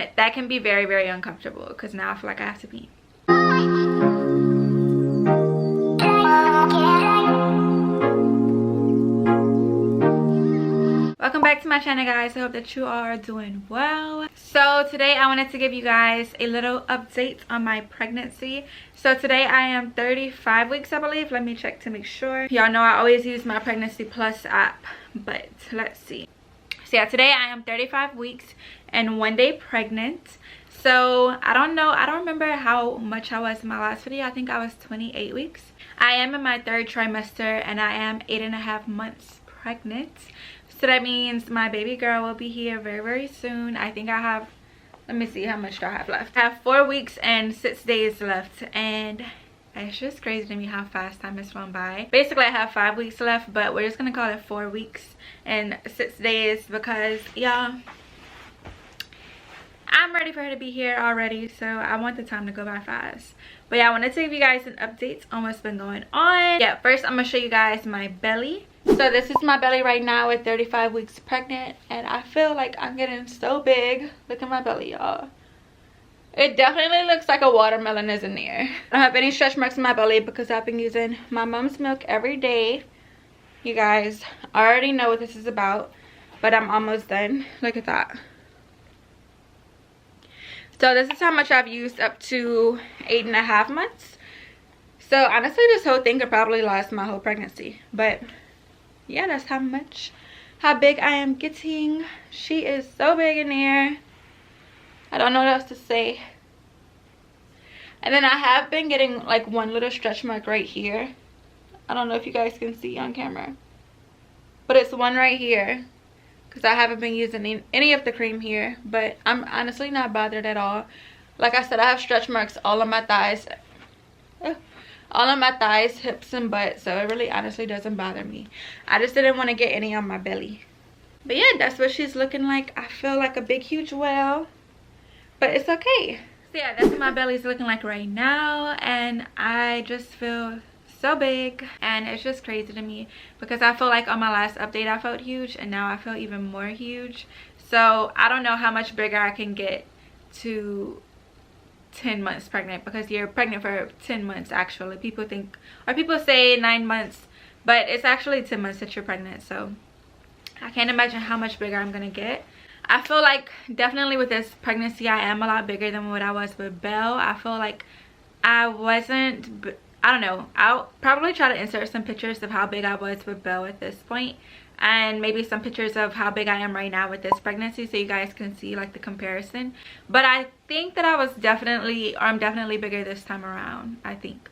and that can be very, very uncomfortable because now I feel like I have to pee. Welcome back to my channel, guys. I hope that you are doing well. So today I wanted to give you guys a little update on my pregnancy. So today I am 35 weeks, I believe. Let me check to make sure. Y'all know I always use my Pregnancy Plus app, but let's see. So yeah, today I am 35 weeks and 1 day pregnant. So I don't remember how much I was in my last video. I think I was 28 weeks. I am in my 3rd trimester and I am 8.5 months pregnant. So that means my baby girl will be here very, very soon. I think I have, let me see, how much do I have left? I have 4 weeks and 6 days left, and it's just crazy to me how fast time has flown by. Basically I have 5 weeks left, but we're just gonna call it 4 weeks and 6 days because y'all, I'm ready for her to be here already, so I want the time to go by fast. But yeah, I wanted to give you guys an update on what's been going on. Yeah, first I'm gonna show you guys my belly. So this is my belly right now at 35 weeks pregnant, and I feel like I'm getting so big. Look at my belly, y'all. It definitely looks like a watermelon is in there. I don't have any stretch marks in my belly because I've been using my mom's milk every day. You guys already know what this is about, but I'm almost done. Look at that. So this is how much I've used up to 8.5 months. So honestly, this whole thing could probably last my whole pregnancy, but yeah, that's how big I am getting. She is so big in there. I don't know what else to say. And then I have been getting like one little stretch mark right here. I don't know if you guys can see on camera, but it's one right here because I haven't been using any of the cream here, but I'm honestly not bothered at all. Like I said, I have stretch marks all on my thighs. All on my thighs, hips, and butt, so it really honestly doesn't bother me. I just didn't want to get any on my belly. But yeah, that's what she's looking like. I feel like a big huge whale, but it's okay. So yeah, that's what my belly's looking like right now, and I just feel so big, and it's just crazy to me because I feel like on my last update I felt huge, and now I feel even more huge. So I don't know how much bigger I can get to 10 months pregnant, because you're pregnant for 10 months actually. People think, or people say 9 months, but it's actually 10 months that you're pregnant. So I can't imagine how much bigger I'm gonna get. I feel like definitely with this pregnancy I am a lot bigger than what I was with Belle. I feel like I wasn't, I don't know, I'll probably try to insert some pictures of how big I was with Belle at this point, and maybe some pictures of how big I am right now with this pregnancy, so you guys can see like the comparison. But I think that I'm definitely bigger this time around, I think.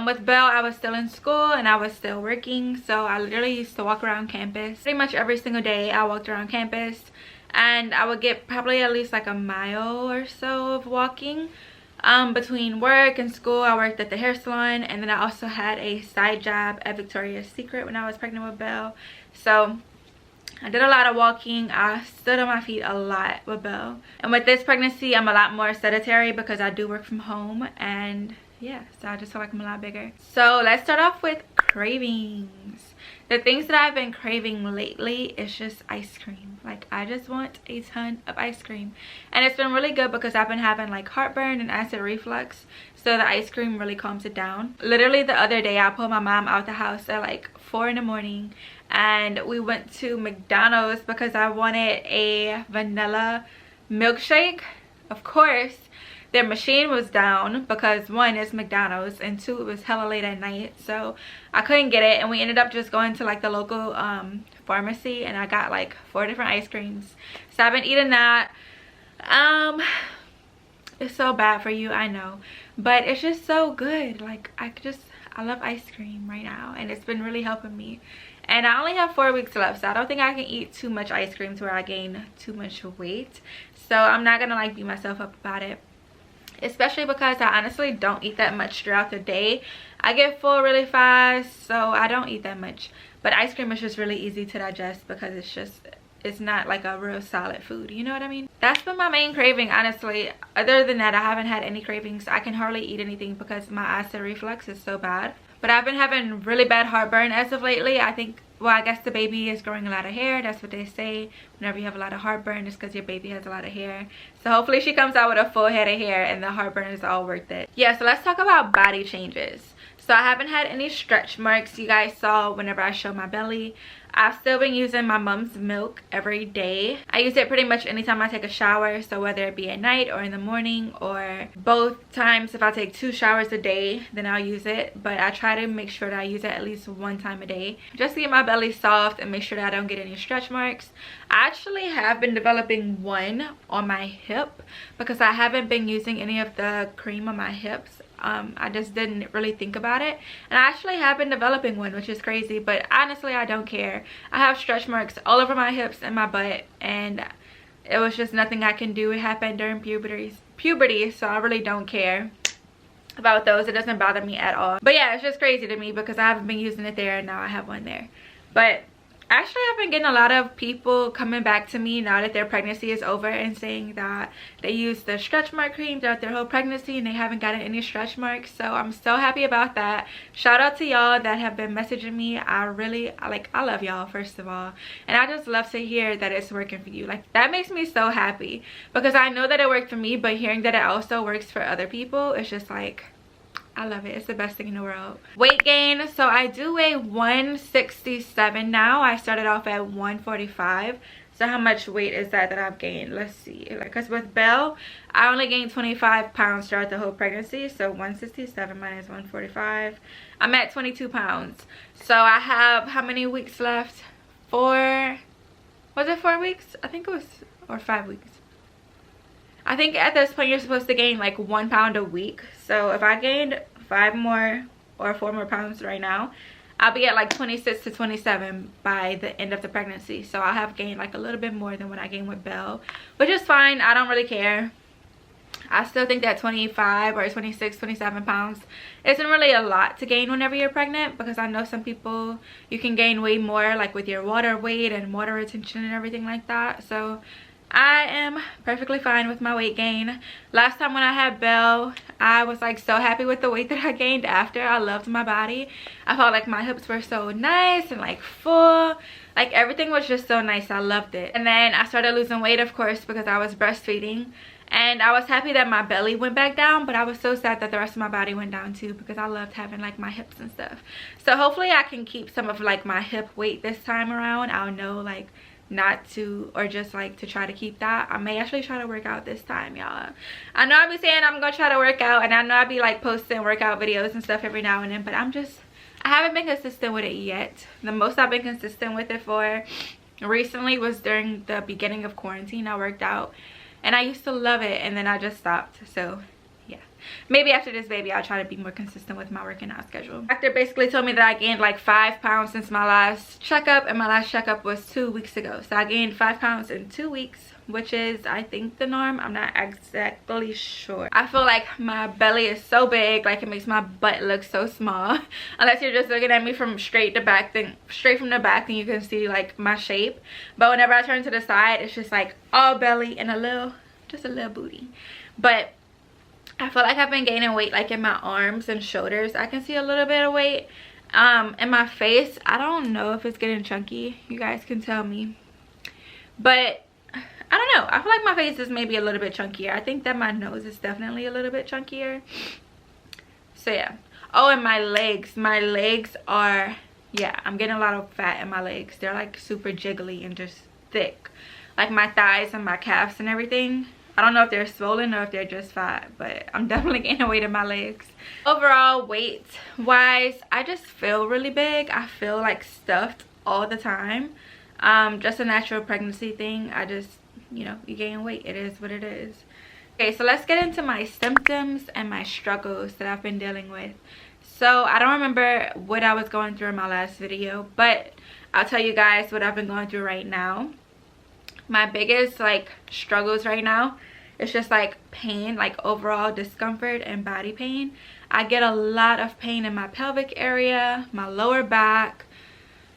With Belle, I was still in school and I was still working, so I literally used to walk around campus pretty much every single day. I walked around campus and I would get probably at least like a mile or so of walking between work and school. I worked at the hair salon, and then I also had a side job at Victoria's Secret when I was pregnant with Belle. So I did a lot of walking. I stood on my feet a lot with Belle. And with this pregnancy, I'm a lot more sedentary because I do work from home, and yeah, so I just feel like I'm a lot bigger. So let's start off with cravings. The things that I've been craving lately is just ice cream. Like, I just want a ton of ice cream, and it's been really good because I've been having like heartburn and acid reflux, so the ice cream really calms it down. Literally the other day I pulled my mom out the house at like 4 in the morning, and we went to McDonald's because I wanted a vanilla milkshake. Of course their machine was down because 1, it's McDonald's, and 2, it was hella late at night, so I couldn't get it. And we ended up just going to like the local pharmacy, and I got like 4 different ice creams. So I've been eating that. It's so bad for you, I know, but it's just so good. Like, I love ice cream right now, and it's been really helping me. And I only have 4 weeks left, so I don't think I can eat too much ice cream to where I gain too much weight. So I'm not gonna like beat myself up about it, especially because I honestly don't eat that much throughout the day. I get full really fast, so I don't eat that much. But ice cream is just really easy to digest because it's not like a real solid food, you know what I mean? That's been my main craving, honestly. Other than that, I haven't had any cravings. I can hardly eat anything because my acid reflux is so bad. But I've been having really bad heartburn as of lately. I think well, I guess the baby is growing a lot of hair. That's what they say. Whenever you have a lot of heartburn, it's because your baby has a lot of hair. So hopefully she comes out with a full head of hair and the heartburn is all worth it. Yeah, so let's talk about body changes. So I haven't had any stretch marks. You guys saw whenever I showed my belly. I've still been using my mom's milk every day. I use it pretty much anytime I take a shower. So whether it be at night or in the morning or both times, if I take 2 showers a day, then I'll use it. But I try to make sure that I use it at least 1 time a day, just to get my belly soft and make sure that I don't get any stretch marks. I actually have been developing one on my hip because I haven't been using any of the cream on my hips. I just didn't really think about it, and I actually have been developing one, which is crazy, but honestly I don't care. I have stretch marks all over my hips and my butt, and it was just nothing I can do. It happened during puberty, so I really don't care about those. It doesn't bother me at all. But yeah, it's just crazy to me because I haven't been using it there and now I have one there. But actually, I've been getting a lot of people coming back to me now that their pregnancy is over and saying that they used the stretch mark cream throughout their whole pregnancy and they haven't gotten any stretch marks. So I'm so happy about that. Shout out to y'all that have been messaging me. I love y'all, first of all, and I just love to hear that it's working for you. Like, that makes me so happy because I know that it worked for me, but hearing that it also works for other people, it's just like, I love it. It's the best thing in the world. Weight gain. So I do weigh 167 now. I started off at 145. So how much weight is that I've gained? Let's see. Because with Belle, I only gained 25 pounds throughout the whole pregnancy. So 167 minus 145. I'm at 22 pounds. So I have how many weeks left? 4. Was it 4 weeks? I think it was, or 5 weeks. I think at this point you're supposed to gain like 1 pound a week. So if I gained 5 more or 4 more pounds right now, I'll be at like 26 to 27 by the end of the pregnancy. So I'll have gained like a little bit more than what I gained with Belle, which is fine. I don't really care. I still think that 25 or 26, 27 pounds isn't really a lot to gain whenever you're pregnant, because I know some people, you can gain way more, like with your water weight and water retention and everything like that. So I am perfectly fine with my weight gain. Last time when I had Belle, I was like so happy with the weight that I gained after. I loved my body. I felt like my hips were so nice and like full. Like everything was just so nice. I loved it. And then I started losing weight, of course, because I was breastfeeding. And I was happy that my belly went back down, but I was so sad that the rest of my body went down too, because I loved having like my hips and stuff. So hopefully I can keep some of like my hip weight this time around. I'll know like not to, or just like to try to keep that. I may actually try to work out this time, y'all. I know I be saying I'm gonna try to work out, and I know I be like posting workout videos and stuff every now and then, but I haven't been consistent with it yet. The most I've been consistent with it for recently was during the beginning of quarantine. I worked out and I used to love it, and then I just stopped. So yeah, maybe after this baby I'll try to be more consistent with my working out schedule. The doctor basically told me that I gained like 5 pounds since my last checkup, and my last checkup was 2 weeks ago. So I gained 5 pounds in 2 weeks, which is I think the norm. I'm not exactly sure. I feel like my belly is so big, like it makes my butt look so small. Unless you're just looking at me from straight from the back, then you can see like my shape. But whenever I turn to the side, it's just like all belly and just a little booty. But I feel like I've been gaining weight like in my arms and shoulders. I can see a little bit of weight in my face. I don't know if it's getting chunky. You guys can tell me. But I don't know. I feel like my face is maybe a little bit chunkier. I think that my nose is definitely a little bit chunkier. So yeah. Oh, and my legs. My legs are, yeah, I'm getting a lot of fat in my legs. They're like super jiggly and just thick. Like my thighs and my calves and everything. I don't know if they're swollen or if they're just fat, but I'm definitely gaining weight in my legs. Overall, weight wise, I just feel really big. I feel like stuffed all the time. Just a natural pregnancy thing. I just, you know, you gain weight. It is what it is. Okay, so let's get into my symptoms and my struggles that I've been dealing with. So I don't remember what I was going through in my last video, but I'll tell you guys what I've been going through right now. My biggest like struggles right now is just like pain, like overall discomfort and body pain. I get a lot of pain in my pelvic area, my lower back,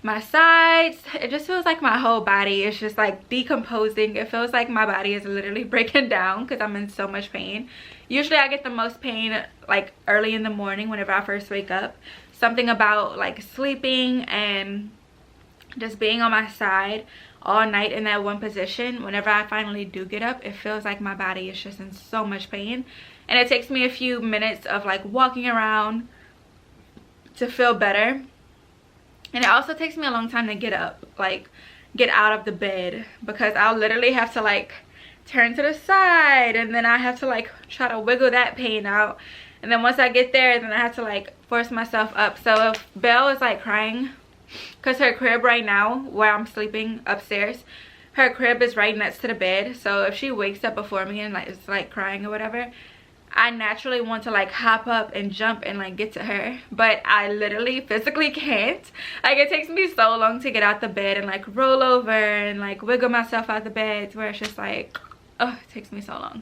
my sides. It just feels like my whole body is just like decomposing. It feels like my body is literally breaking down because I'm in so much pain. Usually I get the most pain like early in the morning whenever I first wake up. Something about like sleeping and just being on my side all night in that one position, whenever I finally do get up, it feels like my body is just in so much pain. And it takes me a few minutes of like walking around to feel better. And it also takes me a long time to get up, like get out of the bed, because I'll literally have to like turn to the side, and then I have to like try to wiggle that pain out, and then once I get there, then I have to like force myself up. So if Belle is like crying, because her crib right now where I'm sleeping upstairs, her crib is right next to the bed, so if she wakes up before me and like is like crying or whatever, I naturally want to like hop up and jump and like get to her, but I literally physically can't. Like it takes me so long to get out the bed and like roll over and like wiggle myself out the bed, where it's just like, oh, it takes me so long.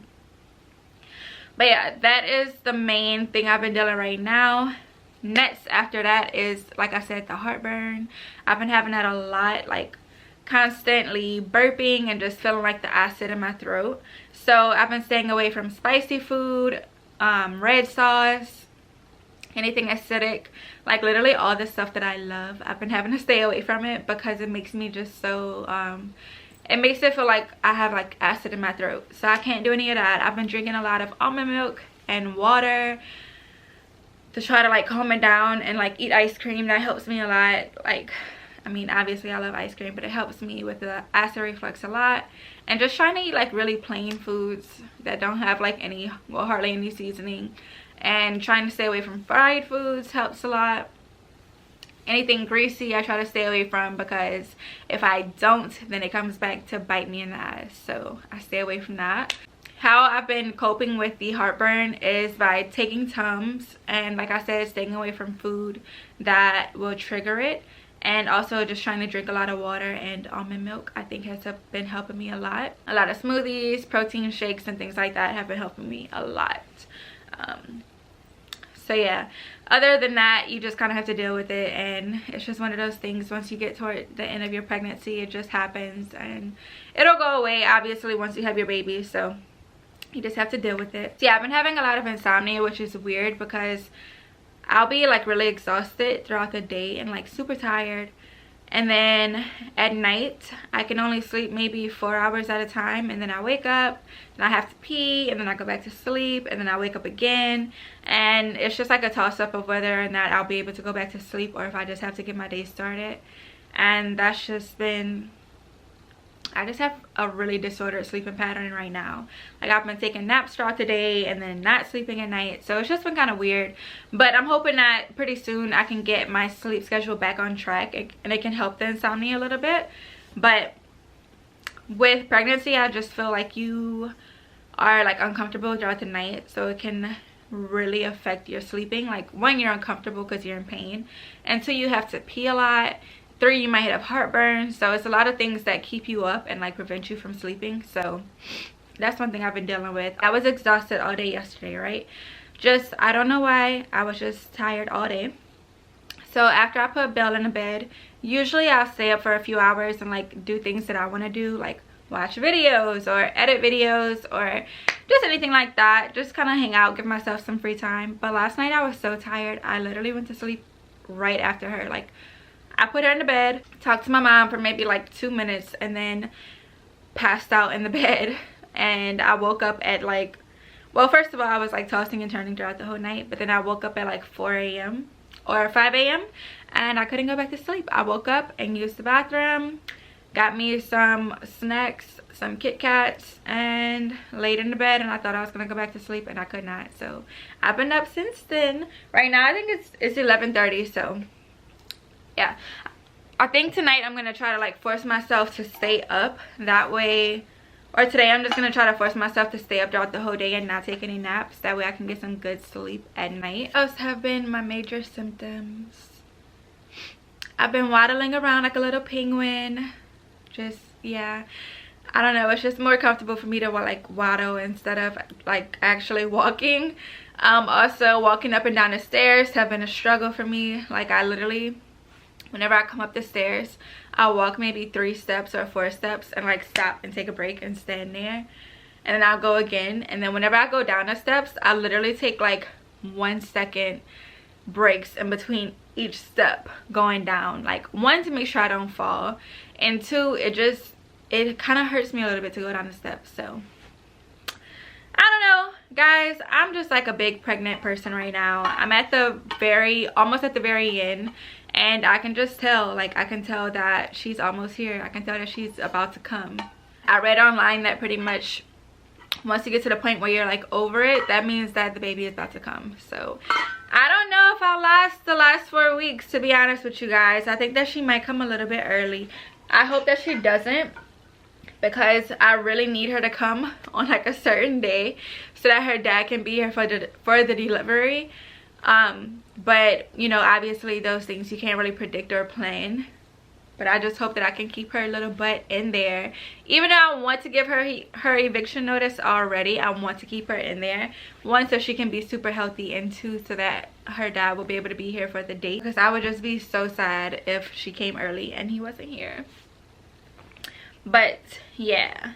But yeah, that is the main thing I've been dealing right now. Next after that is, like I said, the heartburn. I've been having that a lot, like constantly burping and just feeling like the acid in my throat. So I've been staying away from spicy food, red sauce, anything acidic, like literally all the stuff that I love. I've been having to stay away from it because it makes me just so it makes it feel like I have like acid in my throat, so I can't do any of that. I've been drinking a lot of almond milk and water to try to like calm it down, and like eat ice cream. That helps me a lot. Like, I mean, obviously I love ice cream, but it helps me with the acid reflux a lot. And just trying to eat like really plain foods that don't have like any, well, hardly any seasoning, and trying to stay away from fried foods helps a lot. Anything greasy I try to stay away from, because if I don't, then it comes back to bite me in the ass. So I stay away from that. How I've been coping with the heartburn is by taking Tums, and like I said, staying away from food that will trigger it, and also just trying to drink a lot of water and almond milk. I think has been helping me a lot. A lot of smoothies, protein shakes, and things like that have been helping me a lot. So yeah, other than that, you just kind of have to deal with it, and it's just one of those things. Once you get toward the end of your pregnancy, it just happens, and it'll go away obviously once you have your baby. So you just have to deal with it. So yeah, I've been having a lot of insomnia, which is weird because I'll be like really exhausted throughout the day and like super tired, and then at night I can only sleep maybe 4 hours at a time, and then I wake up and I have to pee, and then I go back to sleep, and then I wake up again, and it's just like a toss-up of whether or not I'll be able to go back to sleep, or if I just have to get my day started. And that's just been, I just have a really disordered sleeping pattern right now. Like I've been taking naps throughout the day and then not sleeping at night, so it's just been kind of weird. But I'm hoping that pretty soon I can get my sleep schedule back on track, and it can help the insomnia a little bit. But with pregnancy, I just feel like you are like uncomfortable throughout the night, so it can really affect your sleeping. Like, one, you're uncomfortable because you're in pain, and two, you have to pee a lot. 3, you might have heartburn. So it's a lot of things that keep you up and like prevent you from sleeping. So that's one thing I've been dealing with. I was exhausted all day yesterday, right? Just, I don't know why, I was just tired all day. So after I put Belle in the bed, usually I'll stay up for a few hours and like do things that I want to do, like watch videos or edit videos or just anything like that. Just kind of hang out, give myself some free time. But last night I was so tired, I literally went to sleep right after her. Like, I put her in the bed, talked to my mom for maybe like 2 minutes, and then passed out in the bed. And I woke up at like, well, first of all, I was like tossing and turning throughout the whole night, but then I woke up at like 4 a.m. or 5 a.m. and I couldn't go back to sleep. I woke up and used the bathroom, got me some snacks, some Kit Kats, and laid in the bed, and I thought I was gonna go back to sleep, and I could not. So I've been up since then. Right now I think it's 11:30, so yeah, I think tonight I'm gonna try to like force myself to stay up. That way, or today I'm just gonna try to force myself to stay up throughout the whole day and not take any naps. That way I can get some good sleep at night. What else have been my major symptoms? I've been waddling around like a little penguin. Just, yeah, I don't know, it's just more comfortable for me to like waddle instead of like actually walking. Also, walking up and down the stairs have been a struggle for me. Like, I literally, whenever I come up the stairs, I'll walk maybe 3 steps or 4 steps and like stop and take a break and stand there, and then I'll go again. And then whenever I go down the steps, I literally take like 1 second breaks in between each step going down. Like, one, to make sure I don't fall, and two, it kind of hurts me a little bit to go down the steps. So I don't know, guys. I'm just like a big pregnant person right now. I'm at the almost at the very end, and I can just tell, like, I can tell that she's almost here. I can tell that she's about to come. I read online that pretty much once you get to the point where you're like over it, that means that the baby is about to come. So I don't know if I'll last the last 4 weeks, to be honest with you guys. I think that she might come a little bit early. I hope that she doesn't, because I really need her to come on like a certain day so that her dad can be here for the delivery. But you know, obviously those things you can't really predict or plan. But I just hope that I can keep her little butt in there. Even though I want to give her eviction notice already, I want to keep her in there. One, so she can be super healthy, and two, so that her dad will be able to be here for the date. Because I would just be so sad if she came early and he wasn't here. But yeah,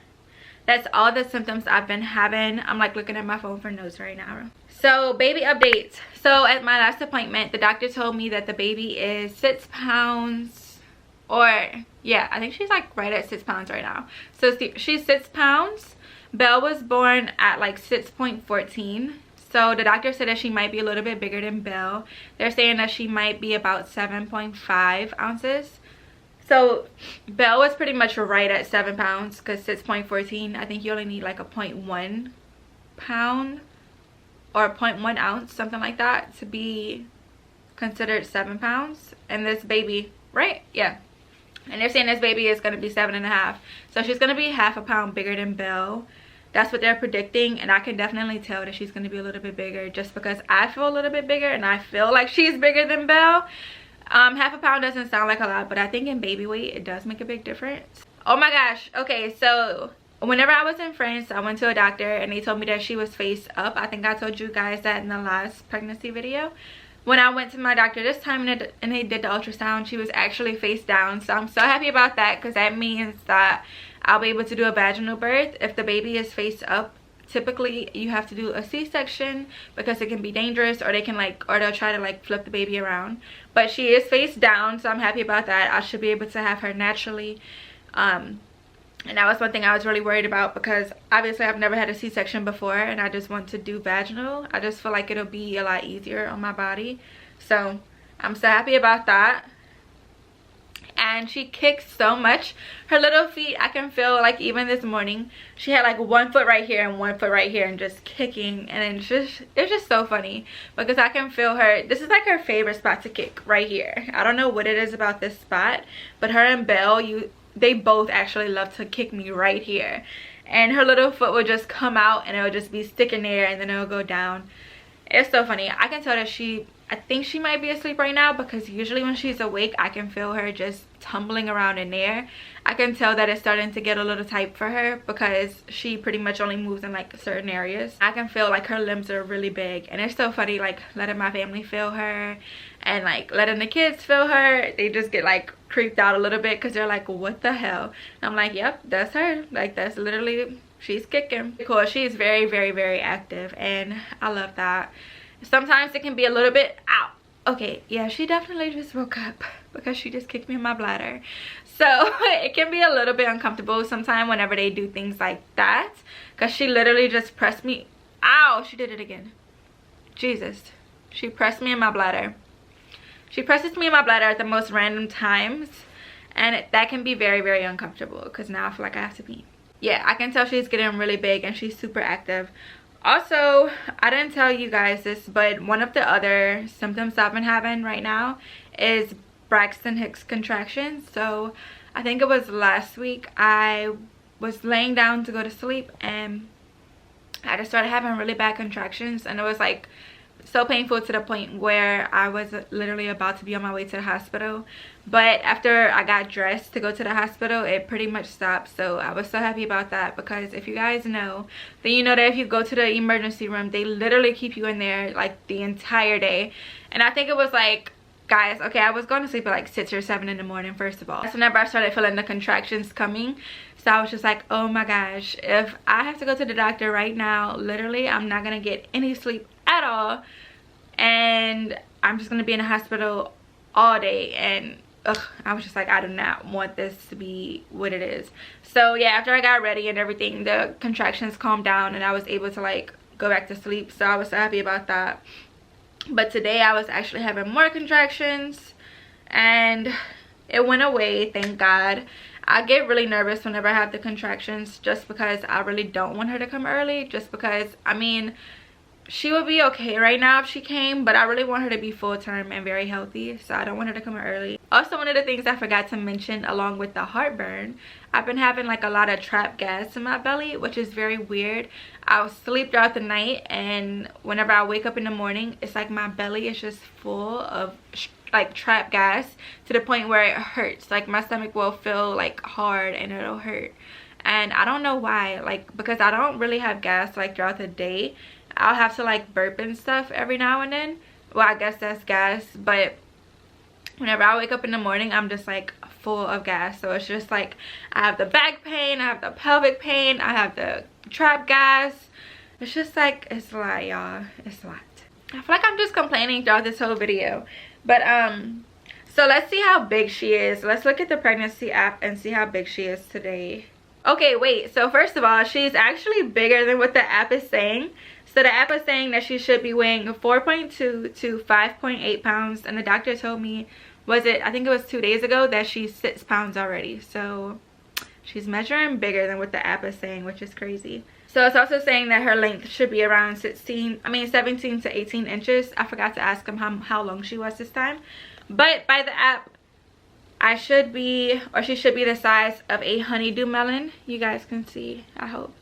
that's all the symptoms I've been having. I'm like looking at my phone for notes right now. So baby updates. So at my last appointment, the doctor told me that the baby is 6 pounds. Or yeah, I think she's like right at 6 pounds right now. So she's 6 pounds. Belle was born at like 6.14. So the doctor said that she might be a little bit bigger than Belle. They're saying that she might be about 7.5 ounces. So Belle was pretty much right at 7 pounds, because 6.14, I think you only need like a 0.1 pound or a 0.1 ounce, something like that, to be considered 7 pounds. And this baby, right? Yeah. And they're saying this baby is going to be 7.5. So she's going to be half a pound bigger than Belle. That's what they're predicting. And I can definitely tell that she's going to be a little bit bigger, just because I feel a little bit bigger and I feel like she's bigger than Belle. Half a pound doesn't sound like a lot, but I think in baby weight it does make a big difference. Oh my gosh. Okay, so whenever I was in France, I went to a doctor and they told me that she was face up. I think I told you guys that in the last pregnancy video. When I went to my doctor this time and they did the ultrasound, she was actually face down. So I'm so happy about that, because that means that I'll be able to do a vaginal birth. If the baby is face up, typically you have to do a C-section, because it can be dangerous, or they'll try to like flip the baby around. But she is face down, so I'm happy about that. I should be able to have her naturally. And that was one thing I was really worried about, because obviously I've never had a C-section before and I just want to do vaginal. I just feel like it'll be a lot easier on my body. So I'm so happy about that. And she kicks so much. Her little feet, I can feel, like even this morning, she had like 1 foot right here and 1 foot right here and just kicking. And it's just so funny, because I can feel her. This is like her favorite spot to kick, right here. I don't know what it is about this spot, but her and Belle, they both actually love to kick me right here. And her little foot will just come out and it will just be sticking there, and then it will go down. It's so funny. I can tell that I think she might be asleep right now, because usually when she's awake I can feel her just tumbling around in there. I can tell that it's starting to get a little tight for her, because she pretty much only moves in like certain areas. I can feel like her limbs are really big, and it's so funny, like letting my family feel her and like letting the kids feel her. They just get like creeped out a little bit, because they're like, what the hell? And I'm like, yep, that's her. Like, that's literally, she's kicking. Cool. She's very, very, very active, and I love that. Sometimes it can be a little bit out. Okay, yeah, she definitely just woke up, because she just kicked me in my bladder. So it can be a little bit uncomfortable sometimes whenever they do things like that, because she literally just pressed me. Ow, she did it again. Jesus. She pressed me in my bladder. She presses me in my bladder at the most random times, and that can be very, very uncomfortable, because now I feel like I have to pee. Yeah, I can tell she's getting really big and she's super active. Also, I didn't tell you guys this, but one of the other symptoms I've been having right now is Braxton Hicks contractions. So I think it was last week, I was laying down to go to sleep and I just started having really bad contractions, and it was like so painful to the point where I was literally about to be on my way to the hospital. But after I got dressed to go to the hospital, it pretty much stopped. So I was so happy about that, because if you guys know, then you know that if you go to the emergency room, they literally keep you in there like the entire day. And I think it was like, guys, okay, I was going to sleep at like 6 or 7 in the morning, first of all. That's whenever I started feeling the contractions coming. So I was just like, oh my gosh, if I have to go to the doctor right now, literally I'm not gonna get any sleep at all. And I'm just gonna be in the hospital all day, and I was just like, I do not want this to be what it is. So yeah, after I got ready and everything, the contractions calmed down and I was able to like go back to sleep. So I was so happy about that. But today I was actually having more contractions and it went away, thank God. I get really nervous whenever I have the contractions, just because I really don't want her to come early, just because, I mean, she would be okay right now if she came, but I really want her to be full term and very healthy, so I don't want her to come early. Also, one of the things I forgot to mention, along with the heartburn, I've been having like a lot of trapped gas in my belly, which is very weird. I'll sleep throughout the night, and whenever I wake up in the morning, it's like my belly is just full of like trapped gas, to the point where it hurts. Like my stomach will feel like hard and it'll hurt, and I don't know why. Like, because I don't really have gas like throughout the day, I'll have to like burp and stuff every now and then. Well, I guess that's gas, but whenever I wake up in the morning, I'm just like full of gas. So it's just like I have the back pain, I have the pelvic pain, I have the trapped gas. It's just like, it's a lot, y'all. It's a lot. I feel like I'm just complaining throughout this whole video. But so let's see how big she is. Let's look at the pregnancy app and see how big she is today. Okay, wait, so first of all, she's actually bigger than what the app is saying. So the app is saying that she should be weighing 4.2 to 5.8 pounds, and the doctor told me, I think it was 2 days ago, that she's 6 pounds already. So she's measuring bigger than what the app is saying, which is crazy. So it's also saying that her length should be around 17 to 18 inches. I forgot to ask him how long she was this time. But by the app, I should be, or she should be, the size of a honeydew melon. You guys can see, I hope.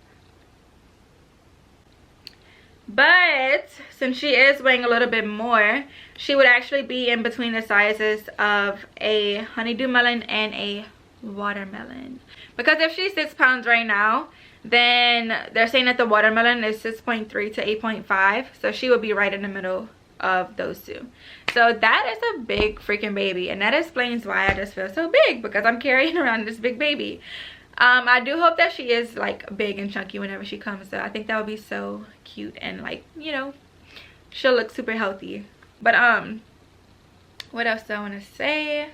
But since she is weighing a little bit more, she would actually be in between the sizes of a honeydew melon and a watermelon. Because if she's 6 pounds right now, then they're saying that the watermelon is 6.3 to 8.5. So she would be right in the middle of those two. So that is a big freaking baby, and that explains why I just feel so big, because I'm carrying around this big baby. I do hope that she is like big and chunky whenever she comes, so I think that would be so cute, and like, you know, she'll look super healthy. But what else do I want to say?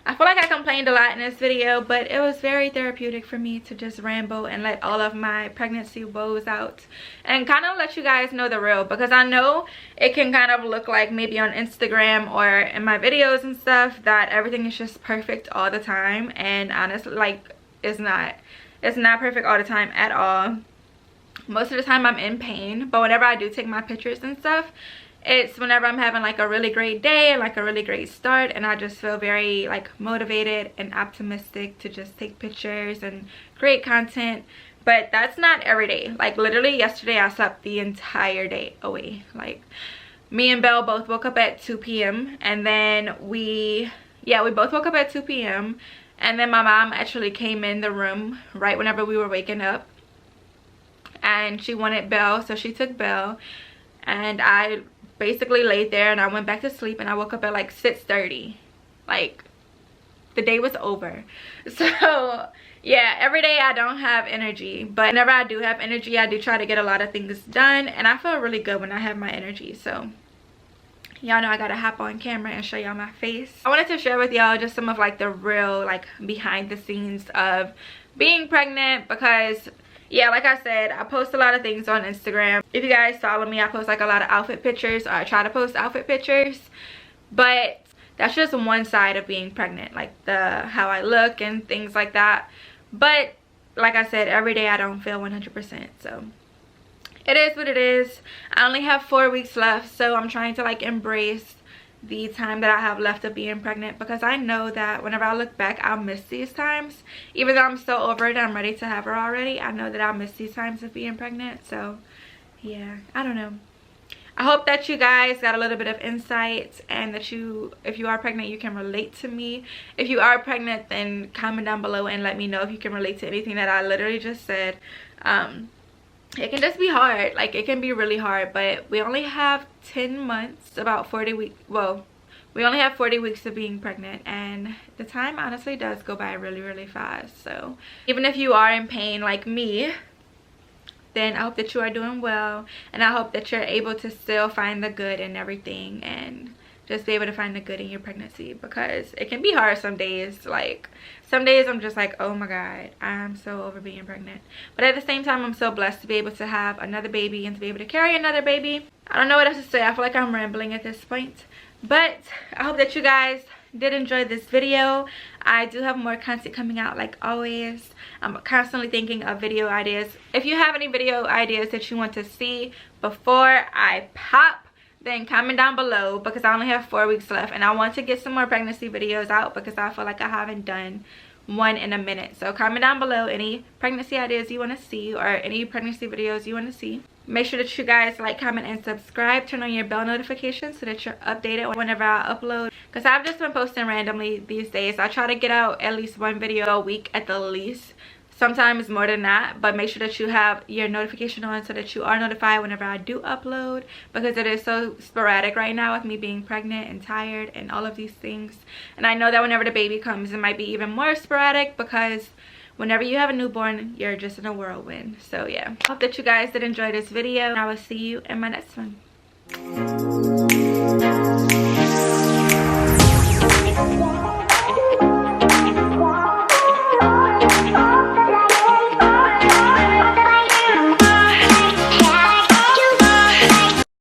I feel like I complained a lot in this video, but it was very therapeutic for me to just ramble and let all of my pregnancy woes out and kind of let you guys know the real, because I know it can kind of look like maybe on Instagram or in my videos and stuff that everything is just perfect all the time, and honestly, like, it's not perfect all the time at all. Most of the time I'm in pain, but whenever I do take my pictures and stuff, it's whenever I'm having like a really great day and like a really great start, and I just feel very like motivated and optimistic to just take pictures and create content. But that's not every day. Like literally yesterday I slept the entire day away. Like me and Belle both woke up at 2 p.m. and then we both woke up at 2 p.m. and then my mom actually came in the room right whenever we were waking up, and she wanted Belle, so she took Belle, and I basically laid there and I went back to sleep, and I woke up at like 6:30. Like the day was over. So yeah, every day I don't have energy, but whenever I do have energy, I do try to get a lot of things done, and I feel really good when I have my energy. So y'all know I gotta hop on camera and show y'all my face. I wanted to share with y'all just some of like the real like behind the scenes of being pregnant, because yeah, like I said, I post a lot of things on Instagram. If you guys follow me, I post like a lot of outfit pictures, or I try to post outfit pictures, but that's just one side of being pregnant, like how I look and things like that. But like I said, every day I don't feel 100%, so it is what it is. I only have 4 weeks left, so I'm trying to like embrace the time that I have left of being pregnant, because I know that whenever I look back, I'll miss these times. Even though I'm so over it, I'm ready to have her already, I know that I'll miss these times of being pregnant. So yeah, I don't know. I hope that you guys got a little bit of insight, and that if you are pregnant, you can relate to me. If you are pregnant, then comment down below and let me know if you can relate to anything that I literally just said. It can just be hard, like it can be really hard, but we only have 10 months, about 40 weeks. Well, we only have 40 weeks of being pregnant, and the time honestly does go by really, really fast. So even if you are in pain like me, then I hope that you are doing well, and I hope that you're able to still find the good in everything and just be able to find the good in your pregnancy, because it can be hard some days. Like some days I'm just like, oh my god, I'm so over being pregnant, but at the same time I'm so blessed to be able to have another baby and to be able to carry another baby. I don't know what else to say. I feel like I'm rambling at this point, but I hope that you guys did enjoy this video. I do have more content coming out like always. I'm constantly thinking of video ideas. If you have any video ideas that you want to see before I pop, then comment down below, because I only have 4 weeks left and I want to get some more pregnancy videos out because I feel like I haven't done one in a minute. So comment down below any pregnancy ideas you want to see or any pregnancy videos you want to see. Make sure that you guys like, comment, and subscribe. Turn on your bell notifications so that you're updated whenever I upload, because I've just been posting randomly these days. I try to get out at least 1 video a week at the least. Sometimes more than that, but make sure that you have your notification on so that you are notified whenever I do upload, because it is so sporadic right now with me being pregnant and tired and all of these things. And I know that whenever the baby comes, it might be even more sporadic, because whenever you have a newborn, you're just in a whirlwind. So yeah, hope that you guys did enjoy this video, and I will see you in my next one.